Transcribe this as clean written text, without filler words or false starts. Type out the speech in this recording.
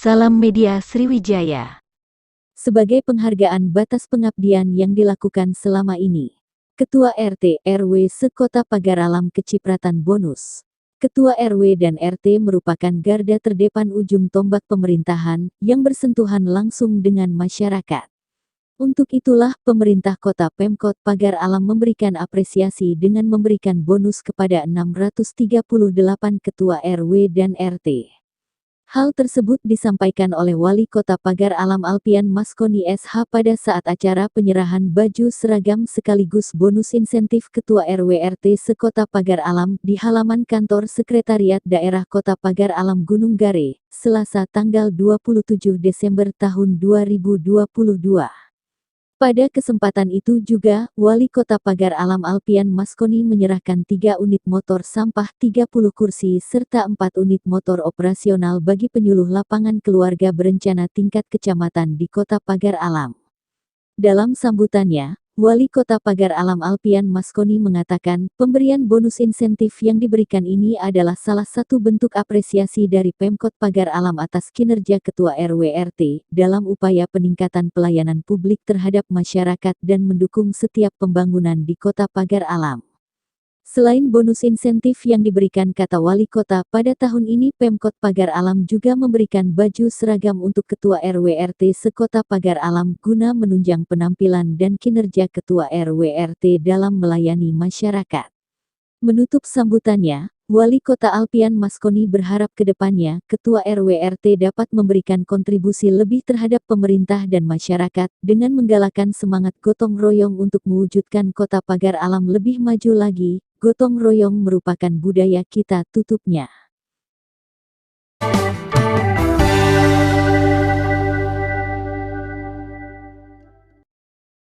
Salam Media Sriwijaya. Sebagai penghargaan batas pengabdian yang dilakukan selama ini, Ketua RT RW Sekota Pagar Alam kecipratan bonus. Ketua RW dan RT merupakan garda terdepan ujung tombak pemerintahan yang bersentuhan langsung dengan masyarakat. Untuk itulah pemerintah kota Pemkot Pagar Alam memberikan apresiasi dengan memberikan bonus kepada 638 ketua RW dan RT. Hal tersebut disampaikan oleh Wali Kota Pagar Alam Alpian Maskoni SH pada saat acara penyerahan baju seragam sekaligus bonus insentif Ketua RW RT Sekota Pagar Alam di halaman kantor Sekretariat Daerah Kota Pagar Alam Gunung Gare, Selasa tanggal 27 Desember tahun 2022. Pada kesempatan itu juga, Wali Kota Pagar Alam Alpian Maskoni menyerahkan 3 unit motor sampah 30 kursi serta 4 unit motor operasional bagi penyuluh lapangan keluarga berencana tingkat kecamatan di Kota Pagar Alam. Dalam sambutannya, Wali Kota Pagar Alam Alpian Maskoni mengatakan, pemberian bonus insentif yang diberikan ini adalah salah satu bentuk apresiasi dari Pemkot Pagar Alam atas kinerja Ketua RW RT dalam upaya peningkatan pelayanan publik terhadap masyarakat dan mendukung setiap pembangunan di Kota Pagar Alam. Selain bonus insentif yang diberikan kata Wali Kota, pada tahun ini Pemkot Pagar Alam juga memberikan baju seragam untuk Ketua RW RT Sekota Pagar Alam guna menunjang penampilan dan kinerja Ketua RW RT dalam melayani masyarakat. Menutup sambutannya, Wali Kota Alpian Maskoni berharap ke depannya Ketua RW RT dapat memberikan kontribusi lebih terhadap pemerintah dan masyarakat dengan menggalakkan semangat gotong royong untuk mewujudkan Kota Pagar Alam lebih maju lagi. Gotong royong merupakan budaya kita, tutupnya.